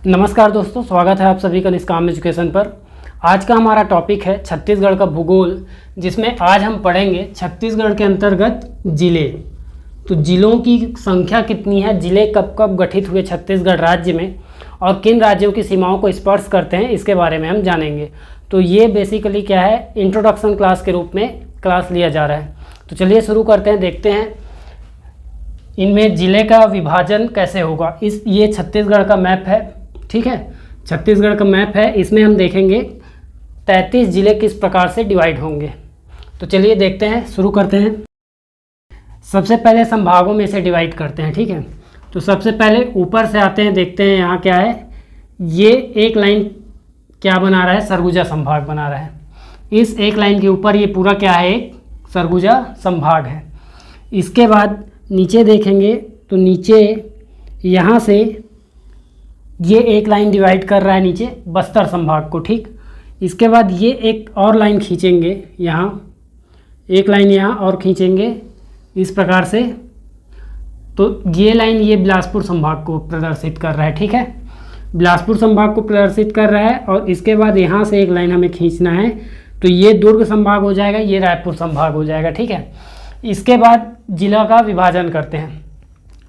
नमस्कार दोस्तों, स्वागत है आप सभी का निष्काम एजुकेशन पर। आज का हमारा टॉपिक है छत्तीसगढ़ का भूगोल, जिसमें आज हम पढ़ेंगे छत्तीसगढ़ के अंतर्गत जिले। तो जिलों की संख्या कितनी है, जिले कब कब गठित हुए छत्तीसगढ़ राज्य में और किन राज्यों की सीमाओं को स्पर्श करते हैं, इसके बारे में हम जानेंगे। तो ये बेसिकली क्या है, इंट्रोडक्शन क्लास के रूप में क्लास लिया जा रहा है। तो चलिए शुरू करते हैं, देखते हैं इनमें जिले का विभाजन कैसे होगा। ये छत्तीसगढ़ का मैप है, ठीक है, छत्तीसगढ़ का मैप है। इसमें हम देखेंगे 33 जिले किस प्रकार से डिवाइड होंगे। तो चलिए देखते हैं, शुरू करते हैं। सबसे पहले संभागों में से डिवाइड करते हैं, ठीक है। तो सबसे पहले ऊपर से आते हैं, देखते हैं यहाँ क्या है। ये एक लाइन क्या बना रहा है, सरगुजा संभाग बना रहा है। इस एक लाइन के ऊपर ये पूरा क्या है, एक सरगुजा संभाग है। इसके बाद नीचे देखेंगे तो नीचे यहाँ से ये एक लाइन डिवाइड कर रहा है नीचे बस्तर संभाग को, ठीक। इसके बाद ये एक और लाइन खींचेंगे, यहाँ एक लाइन यहाँ और खींचेंगे इस प्रकार से। तो ये लाइन ये बिलासपुर संभाग को प्रदर्शित कर रहा है, ठीक है, बिलासपुर संभाग को प्रदर्शित कर रहा है। और इसके बाद यहाँ से एक लाइन हमें खींचना है, तो ये दुर्ग संभाग हो जाएगा, ये रायपुर संभाग हो जाएगा, ठीक है। इसके बाद जिला का विभाजन करते हैं।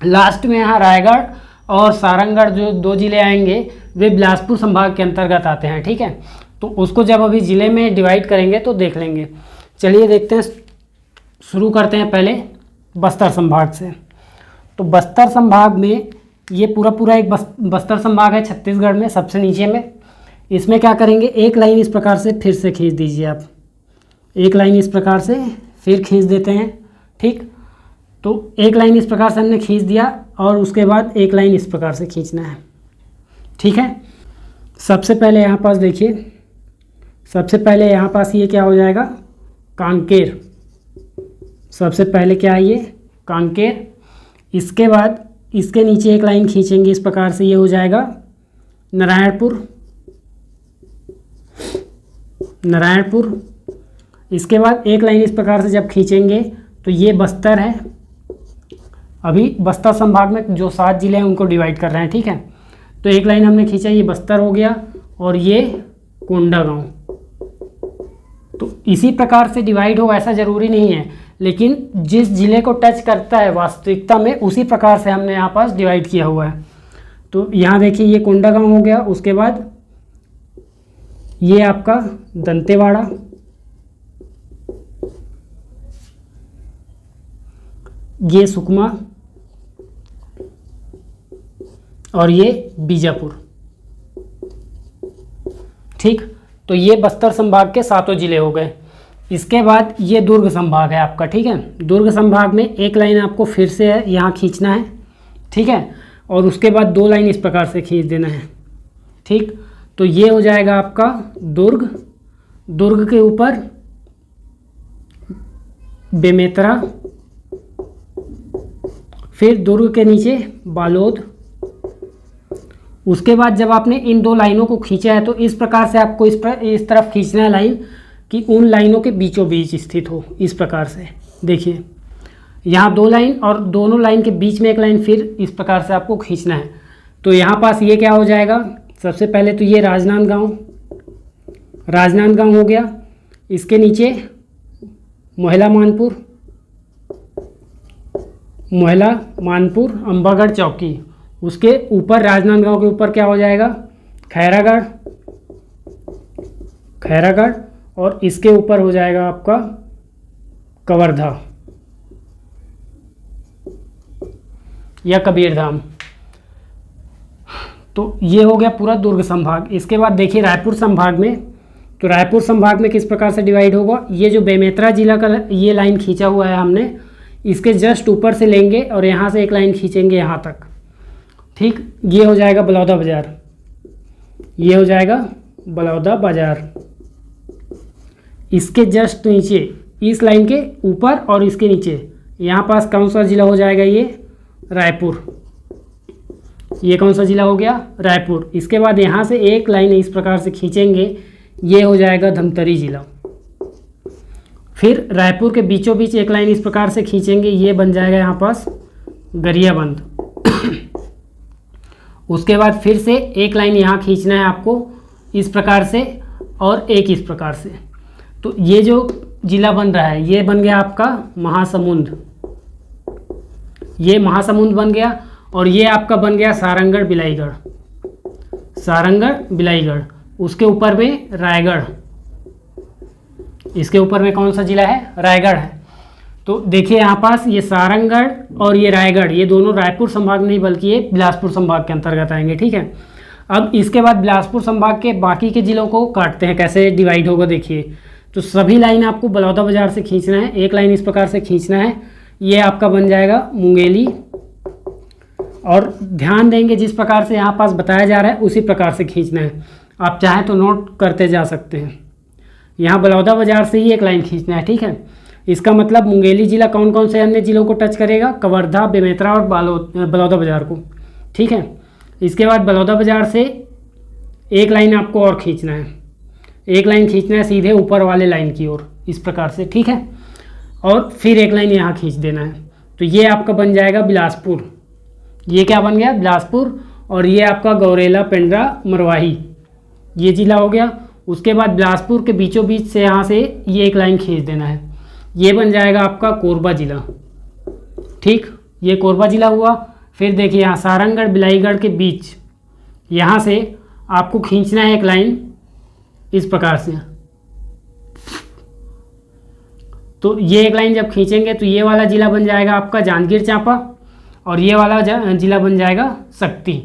लास्ट में यहाँ रायगढ़ और सारंगढ़ जो दो ज़िले आएंगे वे बिलासपुर संभाग के अंतर्गत आते हैं, ठीक है। तो उसको जब अभी ज़िले में डिवाइड करेंगे तो देख लेंगे। चलिए देखते हैं, शुरू करते हैं पहले बस्तर संभाग से। तो बस्तर संभाग में ये पूरा एक बस्तर संभाग है छत्तीसगढ़ में, सबसे नीचे में। इसमें क्या करेंगे, एक लाइन इस प्रकार से फिर से खींच दीजिए आप, एक लाइन इस प्रकार से फिर खींच देते हैं, ठीक। तो एक लाइन इस प्रकार से हमने खींच दिया और उसके बाद एक लाइन इस प्रकार से खींचना है, ठीक है। सबसे पहले यहाँ पास देखिए, सबसे पहले यहाँ पास ये क्या हो जाएगा, कांकेर। सबसे पहले क्या है, ये कांकेर। इसके बाद इसके नीचे एक लाइन खींचेंगे इस प्रकार से, ये हो जाएगा नारायणपुर, नारायणपुर। इसके बाद एक लाइन इस प्रकार से जब खींचेंगे तो ये बस्तर है। अभी बस्तर संभाग में जो 7 जिले हैं उनको डिवाइड कर रहे हैं, ठीक है। तो एक लाइन हमने खींचा, ये बस्तर हो गया और ये कोंडागांव। तो इसी प्रकार से डिवाइड हो ऐसा ज़रूरी नहीं है, लेकिन जिस जिले को टच करता है वास्तविकता में उसी प्रकार से हमने यहाँ पास डिवाइड किया हुआ है। तो यहाँ देखिए ये कोंडागांव हो गया, उसके बाद ये आपका दंतेवाड़ा, ये सुकमा और ये बीजापुर, ठीक। तो ये बस्तर संभाग के 7 जिले हो गए। इसके बाद ये दुर्ग संभाग है आपका, ठीक है। दुर्ग संभाग में एक लाइन आपको फिर से यहाँ खींचना है, ठीक है, और उसके बाद 2 लाइन इस प्रकार से खींच देना है, ठीक। तो ये हो जाएगा आपका दुर्ग। दुर्ग के ऊपर बेमेतरा, फिर दुर्ग के नीचे बालोद। उसके बाद जब आपने इन 2 लाइनों को खींचा है तो इस प्रकार से आपको इस तरफ खींचना है लाइन कि उन लाइनों के बीचों बीच स्थित हो। इस प्रकार से देखिए, यहाँ 2 लाइन और दोनों लाइन के बीच में एक लाइन फिर इस प्रकार से आपको खींचना है। तो यहाँ पास ये क्या हो जाएगा, सबसे पहले तो ये राजनांदगांव, राजनांदगांव हो गया। इसके नीचे मोहला मानपुर, मोहला मानपुर, अंबागढ़ चौकी। उसके ऊपर राजनांदगांव के ऊपर क्या हो जाएगा, खैरागढ़, खैरागढ़। और इसके ऊपर हो जाएगा आपका कवर्धा या कबीरधाम। तो ये हो गया पूरा दुर्ग संभाग। इसके बाद देखिए रायपुर संभाग में, तो रायपुर संभाग में किस प्रकार से डिवाइड होगा, ये जो बेमेतरा जिला का ये लाइन खींचा हुआ है हमने, इसके जस्ट ऊपर से लेंगे और यहाँ से एक लाइन खींचेंगे यहाँ तक, ठीक। ये हो जाएगा बलौदा बाजार, ये हो जाएगा बलौदा बाजार। इसके जस्ट नीचे इस लाइन के ऊपर और इसके नीचे यहाँ पास कौन सा जिला हो जाएगा, ये रायपुर। ये कौन सा जिला हो गया, रायपुर। इसके बाद यहाँ से एक लाइन इस प्रकार से खींचेंगे, ये हो जाएगा धमतरी जिला। फिर रायपुर के बीचों बीच एक लाइन इस प्रकार से खींचेंगे, ये बन जाएगा यहाँ पास गरियाबंद। उसके बाद फिर से एक लाइन यहाँ खींचना है आपको इस प्रकार से और एक इस प्रकार से। तो ये जो जिला बन रहा है ये बन गया आपका महासमुंद, ये महासमुंद बन गया। और ये आपका बन गया सारंगढ़ बिलाईगढ़, सारंगढ़ बिलाईगढ़। उसके ऊपर में रायगढ़, इसके ऊपर में कौन सा जिला है? रायगढ़ है। तो देखिए यहाँ पास ये सारंगढ़ और ये रायगढ़, ये दोनों रायपुर संभाग नहीं बल्कि ये बिलासपुर संभाग के अंतर्गत आएंगे, ठीक है। अब इसके बाद बिलासपुर संभाग के बाकी के जिलों को काटते हैं, कैसे डिवाइड होगा देखिए। तो सभी लाइन आपको बलौदाबाजार से खींचना है, एक लाइन इस प्रकार से खींचना है, ये आपका बन जाएगा मुंगेली। और ध्यान देंगे जिस प्रकार से यहाँ पास बताया जा रहा है उसी प्रकार से खींचना है। आप चाहें तो नोट करते जा सकते हैं। यहाँ बलौदाबाजार से ही एक लाइन खींचना है, ठीक है। इसका मतलब मुंगेली जिला कौन कौन से अन्य जिलों को टच करेगा? कवर्धा, बेमेतरा और बलौदाबाजार को, ठीक है। इसके बाद बलौदाबाजार से एक लाइन आपको और खींचना है, एक लाइन खींचना है सीधे ऊपर वाले लाइन की ओर इस प्रकार से, ठीक है। और फिर एक लाइन यहाँ खींच देना है। तो ये आपका बन जाएगा बिलासपुर, ये क्या बन गया? बिलासपुर। और ये आपका गौरेला, पेंड्रा, मरवाही ये जिला हो गया। उसके बाद बिलासपुर के बीचों बीच से यहाँ से ये एक लाइन खींच देना है, ये बन जाएगा आपका कोरबा जिला, ठीक। ये कोरबा जिला हुआ। फिर देखिए यहाँ सारंगढ़ बिलाईगढ़ के बीच यहाँ से आपको खींचना है एक लाइन इस प्रकार से। तो ये एक लाइन जब खींचेंगे तो ये वाला जिला बन जाएगा आपका जांजगीर चांपा और ये वाला जिला बन जाएगा शक्ति।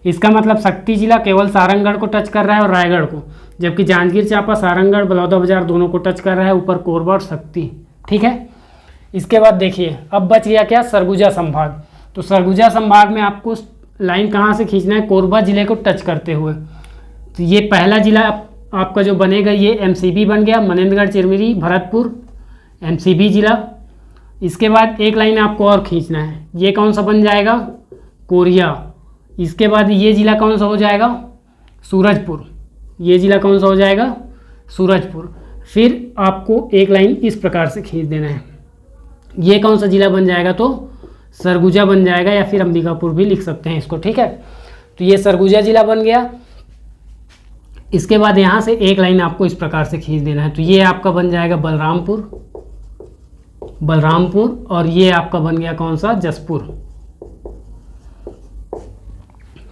इसका मतलब शक्ति जिला केवल सारंगढ़ को टच कर रहा है और रायगढ़ को, जबकि जांजगीर चांपा, सारंगढ़, बलौदाबाजार दोनों को टच कर रहा है, ऊपर कोरबा और शक्ति, ठीक है। इसके बाद देखिए अब बच गया क्या? सरगुजा संभाग। तो सरगुजा संभाग में आपको लाइन कहाँ से खींचना है? कोरबा जिले को टच करते हुए। तो ये पहला जिला आपका जो बनेगा ये एमसीबी बन गया, मनेंद्रगढ़, चिरमिरी, भरतपुर, एमसीबी जिला। इसके बाद एक लाइन आपको और खींचना है, ये कौन सा बन जाएगा? कोरिया। इसके बाद ये जिला कौन सा हो जाएगा? सूरजपुर। ये जिला कौन सा हो जाएगा? सूरजपुर। फिर आपको एक लाइन इस प्रकार से खींच देना है, ये कौन सा जिला बन जाएगा? तो सरगुजा बन जाएगा, या फिर अंबिकापुर भी लिख सकते हैं इसको, ठीक है। तो ये सरगुजा जिला बन गया। इसके बाद यहाँ से एक लाइन आपको इस प्रकार से खींच देना है, तो ये आपका बन जाएगा बलरामपुर, बलरामपुर। और ये आपका बन गया कौन सा? जसपुर,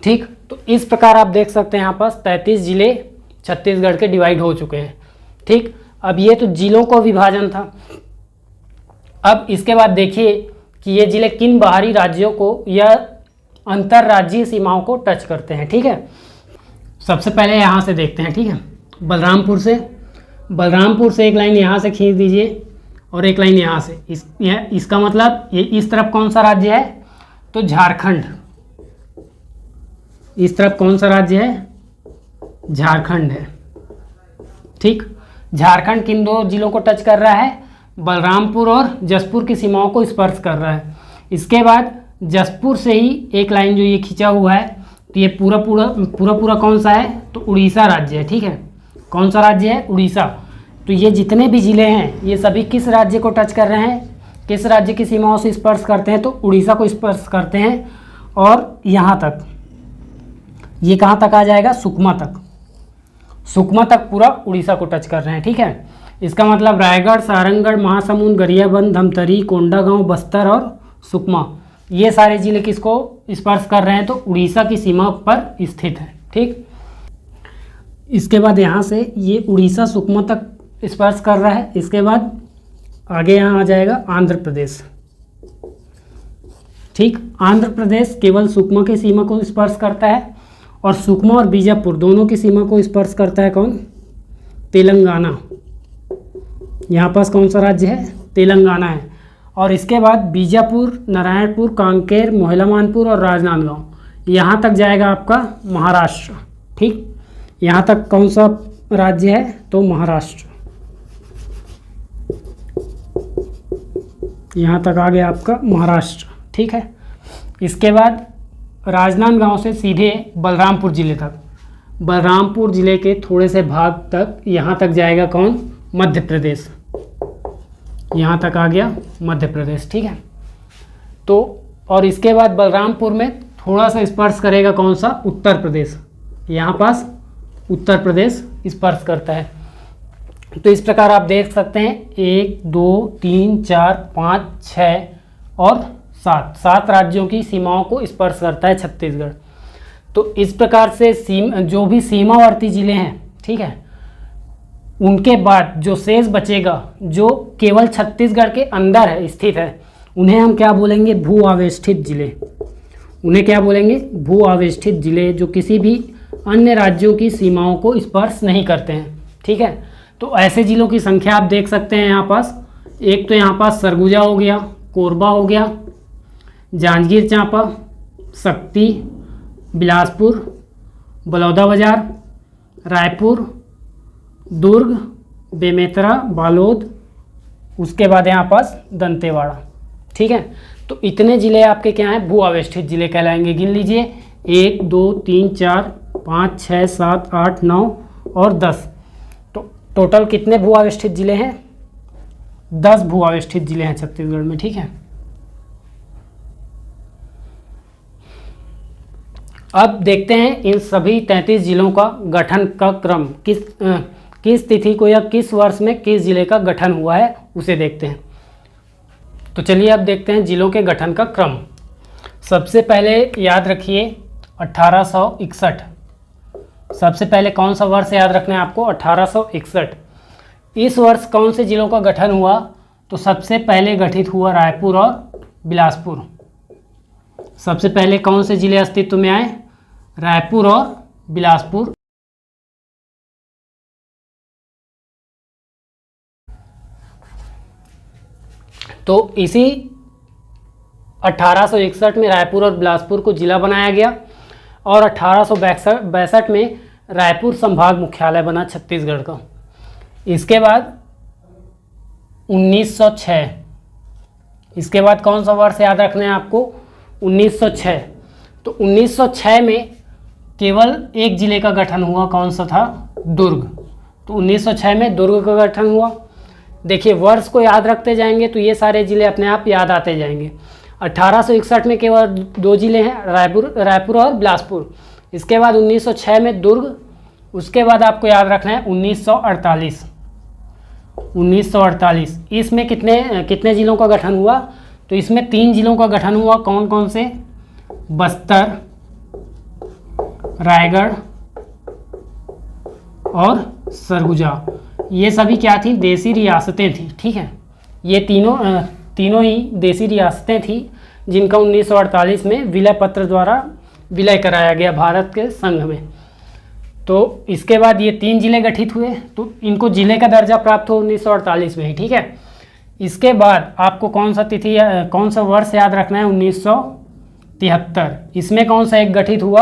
ठीक। तो इस प्रकार आप देख सकते हैं यहाँ पास 33 जिले छत्तीसगढ़ के डिवाइड हो चुके हैं, ठीक। अब ये तो जिलों को विभाजन था। अब इसके बाद देखिए कि ये जिले किन बाहरी राज्यों को या अंतर्राज्यीय सीमाओं को टच करते हैं, ठीक है। सबसे पहले यहाँ से देखते हैं, ठीक है। बलरामपुर से एक लाइन यहाँ से खींच दीजिए और एक लाइन यहाँ से। इसका मतलब ये इस तरफ कौन सा राज्य है? तो झारखंड। इस तरफ कौन सा राज्य है? झारखंड है, ठीक। झारखंड किन दो जिलों को टच कर रहा है? बलरामपुर और जसपुर की सीमाओं को स्पर्श कर रहा है। इसके बाद जसपुर से ही एक लाइन जो ये खींचा हुआ है, तो ये पूरा कौन सा है? तो उड़ीसा राज्य है, ठीक है। कौन सा राज्य है? उड़ीसा। तो ये जितने भी ज़िले हैं ये सभी किस राज्य को टच कर रहे हैं? किस राज्य की सीमाओं से स्पर्श करते हैं? तो उड़ीसा को स्पर्श करते हैं। और यहाँ तक, ये कहाँ तक आ जाएगा? सुकमा तक। सुकमा तक पूरा उड़ीसा को टच कर रहे हैं, ठीक है। इसका मतलब रायगढ़, सारंगढ़, महासमुंद, गरियाबंद, धमतरी, कोंडागांव, बस्तर और सुकमा, ये सारे जिले किसको स्पर्श कर रहे हैं? तो उड़ीसा की सीमा पर स्थित है, ठीक। इसके बाद यहाँ से ये उड़ीसा सुकमा तक स्पर्श कर रहा है। इसके बाद आगे यहाँ आ जाएगा आंध्र प्रदेश, ठीक। आंध्र प्रदेश केवल सुकमा की सीमा को स्पर्श करता है और सुकमा और बीजापुर दोनों की सीमा को स्पर्श करता है कौन? तेलंगाना। यहाँ पास कौन सा राज्य है? तेलंगाना है। और इसके बाद बीजापुर, नारायणपुर, कांकेर, मोहलामानपुर और राजनांदगांव, यहाँ तक जाएगा आपका महाराष्ट्र, ठीक। यहाँ तक कौन सा राज्य है? तो महाराष्ट्र। यहाँ तक आ गया आपका महाराष्ट्र, ठीक है। इसके बाद राजनांदगांव से सीधे बलरामपुर जिले तक, बलरामपुर जिले के थोड़े से भाग तक यहाँ तक जाएगा कौन? मध्य प्रदेश। यहाँ तक आ गया मध्य प्रदेश, ठीक है। तो और इसके बाद बलरामपुर में थोड़ा सा स्पर्श करेगा कौन सा, उत्तर प्रदेश, यहाँ पास उत्तर प्रदेश स्पर्श करता है। तो इस प्रकार आप देख सकते हैं 1 2 3 4 5 6 और 7 राज्यों की सीमाओं को स्पर्श करता है छत्तीसगढ़। तो इस प्रकार से जो भी सीमावर्ती जिले हैं, ठीक है, उनके बाद जो शेष बचेगा, जो केवल छत्तीसगढ़ के अंदर है स्थित है, उन्हें हम क्या बोलेंगे, भू आवेष्टित जिले। उन्हें क्या बोलेंगे, भू आवेष्टित जिले, जो किसी भी अन्य राज्यों की सीमाओं को स्पर्श नहीं करते हैं। ठीक है, तो ऐसे जिलों की संख्या आप देख सकते हैं यहाँ पास। एक तो यहाँ पास सरगुजा हो गया, कोरबा हो गया, जांजगीर चांपा, शक्ति, बिलासपुर, बलौदाबाजार, रायपुर, दुर्ग, बेमेतरा, बालोद, उसके बाद यहाँ पास दंतेवाड़ा। ठीक है, तो इतने ज़िले आपके क्या हैं, भू आवेष्टित जिले कहलाएंगे। गिन लीजिए 1 2 3 4 5 6 7 8 9 और 10। तो टोटल कितने भू आवेष्टित जिले हैं, 10 भू आवेष्टित जिले हैं छत्तीसगढ़ में। ठीक है, अब देखते हैं इन सभी 33 जिलों का गठन का क्रम, किस तिथि को या किस वर्ष में किस जिले का गठन हुआ है उसे देखते हैं। तो चलिए अब देखते हैं जिलों के गठन का क्रम। सबसे पहले याद रखिए 1861। सबसे पहले कौन सा वर्ष याद रखना है आपको, 1861। इस वर्ष कौन से जिलों का गठन हुआ, तो सबसे पहले गठित हुआ रायपुर और बिलासपुर। सबसे पहले कौन से जिले अस्तित्व में आए, रायपुर और बिलासपुर। तो इसी 1861 में रायपुर और बिलासपुर को जिला बनाया गया और 1862 में रायपुर संभाग मुख्यालय बना छत्तीसगढ़ का। इसके बाद 1906, इसके बाद कौन सा वर्ष याद रखना है आपको, 1906। तो 1906 में केवल एक जिले का गठन हुआ, कौन सा था, दुर्ग। तो 1906 में दुर्ग का गठन हुआ। देखिए वर्ष को याद रखते जाएंगे तो ये सारे जिले अपने आप याद आते जाएंगे। 1861 में केवल 2 जिले हैं, रायपुर और बिलासपुर। इसके बाद 1906 में दुर्ग। उसके बाद आपको याद रखना है 1948। 1948 इसमें कितने जिलों का गठन हुआ, तो इसमें 3 जिलों का गठन हुआ। कौन कौन से, बस्तर, रायगढ़ और सरगुजा। ये सभी क्या थी, देसी रियासतें थी। ठीक है, ये तीनों ही देसी रियासतें थी जिनका 1948 में विलय पत्र द्वारा विलय कराया गया भारत के संघ में। तो इसके बाद ये 3 जिले गठित हुए, तो इनको जिले का दर्जा प्राप्त हो 1948 में ही। ठीक है, इसके बाद आपको कौन सा वर्ष याद रखना है, 1973। इसमें कौन सा एक गठित हुआ,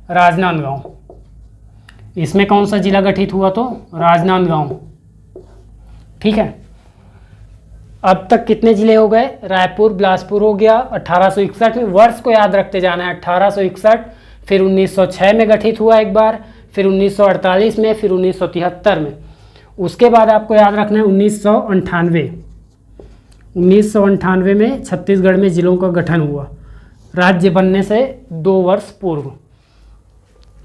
राजनांदगांव। इसमें कौन सा जिला गठित हुआ, तो राजनांदगांव। ठीक है, अब तक कितने जिले हो गए, रायपुर बिलासपुर हो गया 1861 में। वर्ष को याद रखते जाना है, 1861, फिर 1906 में गठित हुआ एक बार, फिर 1948 में, फिर 1973 में। उसके बाद आपको याद रखना है 1998। 1998 में छत्तीसगढ़ में जिलों का गठन हुआ, राज्य बनने से 2 वर्ष पूर्व।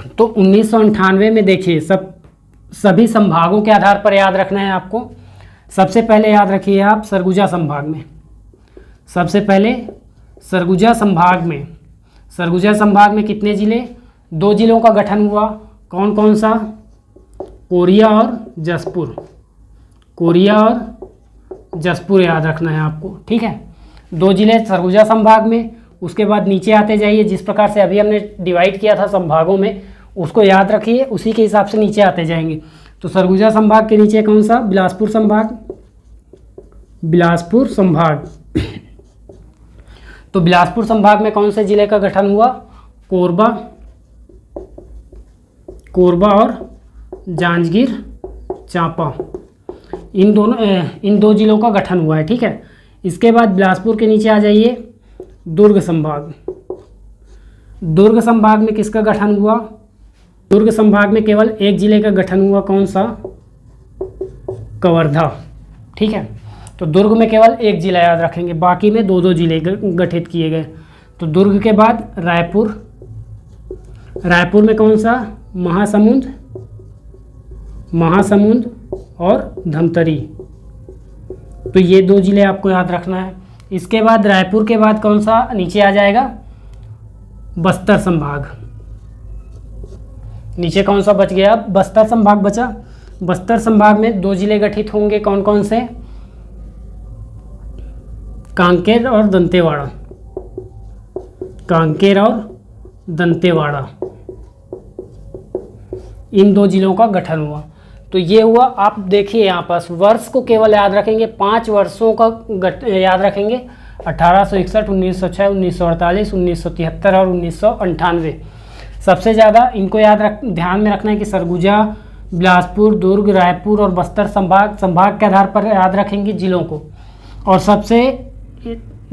तो 1998 में देखिए सभी संभागों के आधार पर याद रखना है आपको। सबसे पहले याद रखिए आप सरगुजा संभाग में। सबसे पहले सरगुजा संभाग में कितने जिले, 2 जिलों का गठन हुआ। कौन कौन सा, कोरिया और जसपुर। कोरिया और जसपुर याद रखना है आपको। ठीक है, 2 जिले सरगुजा संभाग में। उसके बाद नीचे आते जाइए, जिस प्रकार से अभी हमने डिवाइड किया था संभागों में, उसको याद रखिए, उसी के हिसाब से नीचे आते जाएंगे। तो सरगुजा संभाग के नीचे कौन सा, बिलासपुर संभाग। तो बिलासपुर संभाग में कौन से जिले का गठन हुआ, कोरबा और जांजगीर चांपा। इन 2 जिलों का गठन हुआ है। ठीक है, इसके बाद बिलासपुर के नीचे आ जाइए, दुर्ग संभाग। दुर्ग संभाग में किसका गठन हुआ, दुर्ग संभाग में केवल एक जिले का गठन हुआ। कौन सा, कवर्धा। ठीक है, तो दुर्ग में केवल एक जिला याद रखेंगे, बाकी में 2-2 जिले गठित किए गए। तो दुर्ग के बाद रायपुर, रायपुर में कौन सा, महासमुंद, महासमुंद और धमतरी। तो ये 2 जिले आपको याद रखना है। इसके बाद रायपुर के बाद कौन सा नीचे आ जाएगा, बस्तर संभाग। नीचे कौन सा बच गया, बस्तर संभाग बचा। बस्तर संभाग में 2 जिले गठित होंगे, कौन कौन से, कांकेर और दंतेवाड़ा, कांकेर और दंतेवाड़ा, इन 2 जिलों का गठन हुआ। तो ये हुआ। आप देखिए यहाँ पास वर्ष को केवल याद रखेंगे, 5 वर्षों का याद रखेंगे, 1861, 1906, 1948, 1973 और 1998। सबसे ज़्यादा इनको ध्यान में रखना है कि सरगुजा, बिलासपुर, दुर्ग, रायपुर और बस्तर संभाग के आधार पर याद रखेंगे जिलों को। और सबसे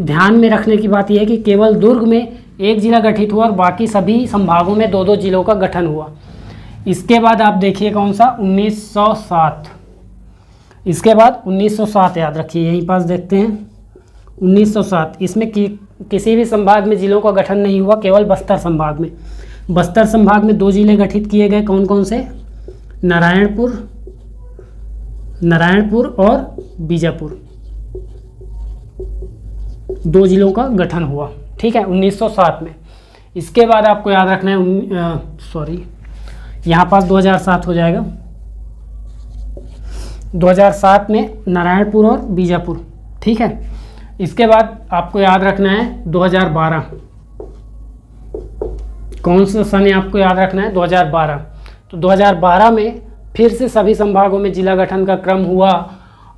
ध्यान में रखने की बात यह है कि केवल दुर्ग में 1 जिला गठित हुआ और बाकी सभी संभागों में 2-2 जिलों का गठन हुआ। इसके बाद आप देखिए कौन सा, 1907। इसके बाद 1907 याद रखिए, यहीं पास देखते हैं 1907। इसमें किसी भी संभाग में जिलों का गठन नहीं हुआ, केवल बस्तर संभाग में। बस्तर संभाग में 2 जिले गठित किए गए, कौन कौन से, नारायणपुर और बीजापुर। 2 जिलों का गठन हुआ, ठीक है, 1907 में। इसके बाद आपको याद रखना है यहाँ पास 2007 हो जाएगा। 2007 में नारायणपुर और बीजापुर, ठीक है। इसके बाद आपको याद रखना है 2012। कौन सा सन आपको याद रखना है, 2012। तो 2012 में फिर से सभी संभागों में जिला गठन का क्रम हुआ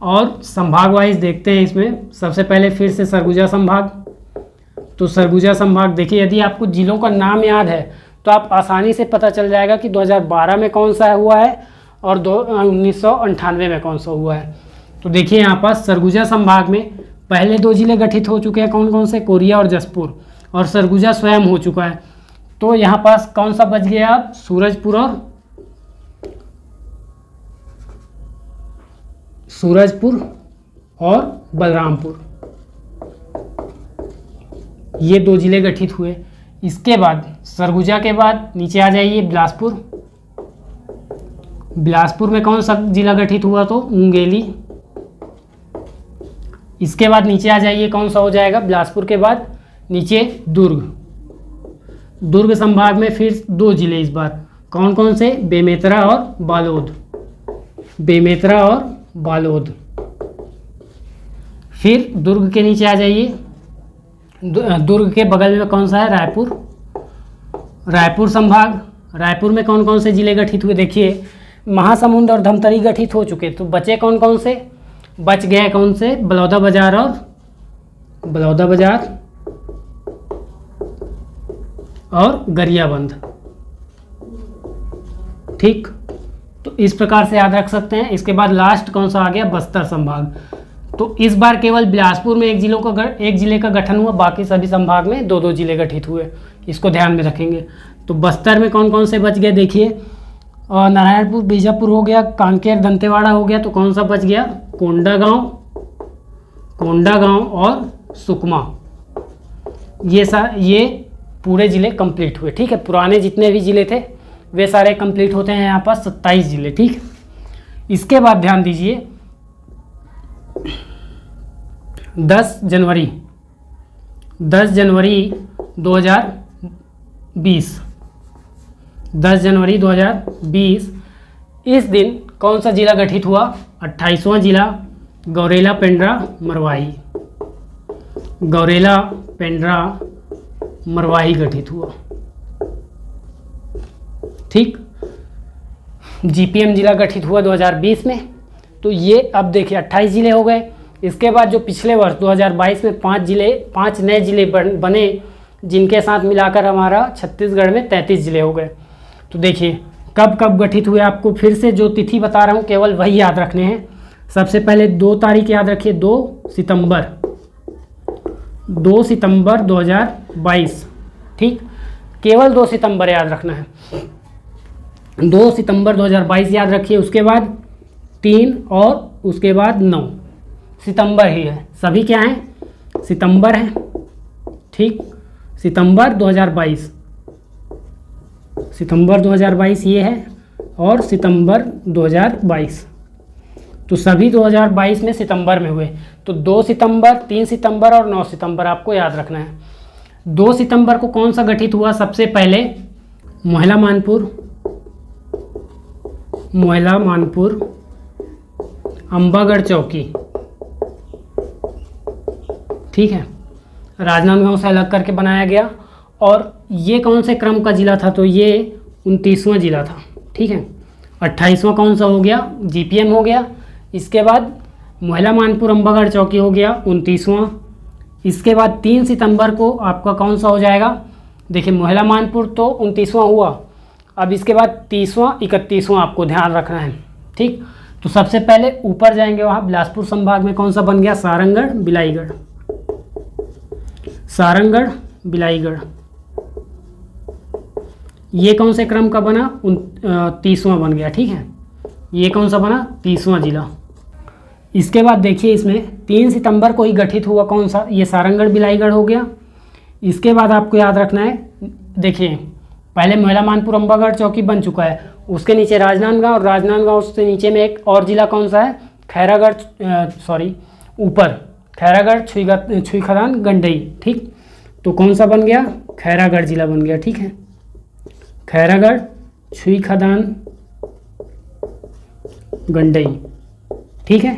और संभाग वाइज देखते हैं। इसमें सबसे पहले फिर से सरगुजा संभाग। तो सरगुजा संभाग देखिए, यदि आपको जिलों का नाम याद है तो आप आसानी से पता चल जाएगा कि 2012 में कौन सा हुआ है और 1998 में कौन सा हुआ है। तो देखिए यहाँ पास सरगुजा संभाग में पहले 2 जिले गठित हो चुके हैं, कौन कौन से, कोरिया और जसपुर, और सरगुजा स्वयं हो चुका है। तो यहाँ पास कौन सा बच गया, आप सूरजपुर और बलरामपुर, ये 2 जिले गठित हुए। इसके बाद सरगुजा के बाद नीचे आ जाइए बिलासपुर। बिलासपुर में कौन सा जिला गठित हुआ, तो मुंगेली। इसके बाद नीचे आ जाइए, कौन सा हो जाएगा, बिलासपुर के बाद नीचे दुर्ग। दुर्ग संभाग में फिर 2 जिले इस बार, कौन कौन से, बेमेतरा और बालोद, बेमेतरा और बालोद। फिर दुर्ग के नीचे आ जाइए, दुर्ग के बगल में कौन सा है, रायपुर, रायपुर संभाग। रायपुर में कौन कौन से जिले गठित हुए, देखिए महासमुंद और धमतरी गठित हो चुके। तो बचे कौन कौन से, बच गए कौन से, बलौदाबाजार और गरियाबंद, ठीक। तो इस प्रकार से याद रख सकते हैं। इसके बाद लास्ट कौन सा आ गया, बस्तर संभाग। तो इस बार केवल बिलासपुर में 1 जिले का गठन हुआ, बाकी सभी संभाग में 2-2 जिले गठित हुए, इसको ध्यान में रखेंगे। तो बस्तर में कौन कौन से बच गए, देखिए नारायणपुर, बीजापुर हो गया, कांकेर, दंतेवाड़ा हो गया। तो कौन सा बच गया, कोंडागांव और सुकमा। ये पूरे जिले कंप्लीट हुए, ठीक है। पुराने जितने भी जिले थे वे सारे कंप्लीट होते हैं यहाँ पर 27 जिले, ठीक। इसके बाद ध्यान दीजिए 10 जनवरी 2020, 10 जनवरी 2020, इस दिन कौन सा जिला गठित हुआ, 28वां जिला गौरेला पेंड्रा मरवाही गठित हुआ, ठीक। जीपीएम जिला गठित हुआ 2020 में। तो ये अब देखिए 28 जिले हो गए। इसके बाद जो पिछले वर्ष 2022 में 5 नए जिले बने, जिनके साथ मिलाकर हमारा छत्तीसगढ़ में 33 जिले हो गए। तो देखिए कब कब गठित हुए, आपको फिर से जो तिथि बता रहा हूँ केवल वही याद रखने हैं। सबसे पहले 2 तारीख याद रखिए, 2 सितंबर 2022, ठीक। केवल 2 सितंबर याद रखना है, 2 सितंबर 2022 याद रखिए। उसके बाद 3 और उसके बाद 9 सितंबर ही है, सभी क्या हैं, सितंबर हैं, ठीक। सितंबर 2022, सितंबर 2022 ये है, और सितंबर 2022। तो सभी 2022 में सितंबर में हुए। तो 2 सितंबर, 3 सितंबर और 9 सितंबर आपको याद रखना है। 2 सितंबर को कौन सा गठित हुआ? सबसे पहले मोहला मानपुर अंबागढ़ चौकी, ठीक है, राजनांदगांव से अलग करके बनाया गया। और ये कौन से क्रम का जिला था? तो ये 29वां जिला था, ठीक है। 28वां कौन सा हो गया? जीपीएम हो गया। इसके बाद मोहला मानपुर अंबागढ़ चौकी हो गया 29वां। इसके बाद 3 सितंबर को आपका कौन सा हो जाएगा? देखिए मोहला मानपुर तो 29वां हुआ, अब इसके बाद 30वां 31वां आपको ध्यान रखना है, ठीक। तो सबसे पहले ऊपर जाएंगे, वहाँ बिलासपुर संभाग में कौन सा बन गया? सारंगगढ़ बिलाईगढ़। ये कौन से क्रम का बना? 30वां बन गया, ठीक है। ये कौन सा बना? 30वां जिला। इसके बाद देखिए इसमें 3 सितंबर को ही गठित हुआ कौन सा? ये सारंगगढ़ बिलाईगढ़ हो गया। इसके बाद आपको याद रखना है, देखिए पहले मोहला मानपुर अंबागढ़ चौकी बन चुका है, उसके नीचे राजनांदगांव, और राजनांदगांव से नीचे में एक और जिला कौन सा है? ऊपर खैरागढ़ छुईखदान गंडई, ठीक। तो कौन सा बन गया? खैरागढ़ जिला बन गया, ठीक है। खैरागढ़ छुईखदान गंडई, ठीक है।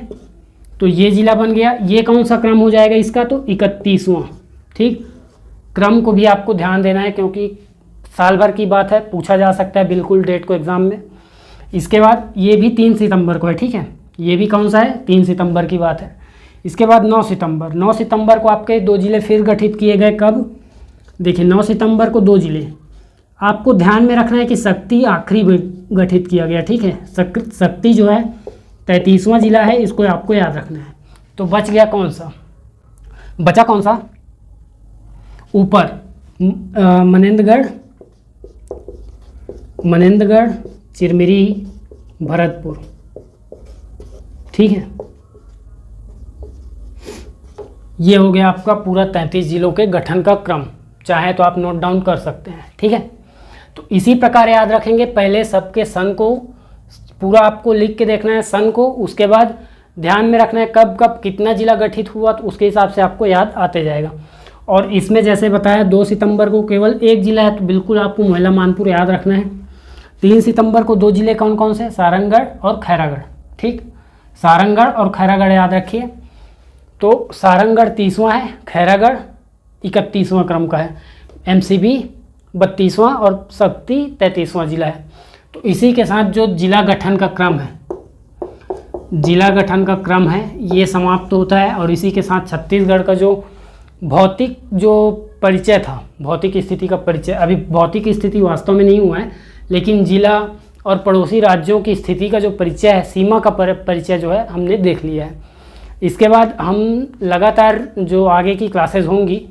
तो ये जिला बन गया। ये कौन सा क्रम हो जाएगा इसका? तो 31वां, ठीक। क्रम को भी आपको ध्यान देना है क्योंकि साल भर की बात है, पूछा जा सकता है बिल्कुल डेट को एग्ज़ाम में। इसके बाद ये भी 3 सितंबर को है, ठीक है। ये भी कौन सा है? 3 सितंबर की बात है। इसके बाद 9 सितंबर को आपके 2 जिले फिर गठित किए गए। कब? देखिए 9 सितंबर को 2 जिले। आपको ध्यान में रखना है कि शक्ति आखिरी गठित किया गया, ठीक है। शक्ति जो है 33वां जिला है, इसको आपको याद रखना है। तो बच गया कौन सा? बचा कौन सा? ऊपर मनेंद्रगढ़, चिरमिरी, भरतपुर, ठीक है। ये हो गया आपका पूरा 33 जिलों के गठन का क्रम। चाहे तो आप नोट डाउन कर सकते हैं, ठीक है। तो इसी प्रकार याद रखेंगे, पहले सबके सन को पूरा आपको लिख के देखना है, सन को। उसके बाद ध्यान में रखना है कब कब कितना जिला गठित हुआ, तो उसके हिसाब से आपको याद आते जाएगा। और इसमें जैसे बताया 2 सितंबर को केवल एक जिला है, तो बिल्कुल आपको मोहला मानपुर याद रखना है। 3 सितंबर को 2 जिले कौन कौन से? सारंगगढ़ और खैरागढ़, ठीक। सारंगगढ़ और खैरागढ़ याद रखिए। तो सारंगगढ़ 30वां है, खैरागढ़ 31वां क्रम का है, एमसीबी 32वां और शक्ति 33वां जिला है। तो इसी के साथ जो जिला गठन का क्रम है ये समाप्त होता है। और इसी के साथ छत्तीसगढ़ का जो भौतिक परिचय था, भौतिक स्थिति का परिचय, अभी भौतिक स्थिति वास्तव में नहीं हुआ है, लेकिन जिला और पड़ोसी राज्यों की स्थिति का जो परिचय है, सीमा का परिचय जो है हमने देख लिया है। इसके बाद हम लगातार जो आगे की क्लासेस होंगी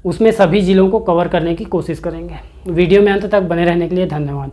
उसमें सभी जिलों को कवर करने की कोशिश करेंगे। वीडियो में अंत तक बने रहने के लिए धन्यवाद।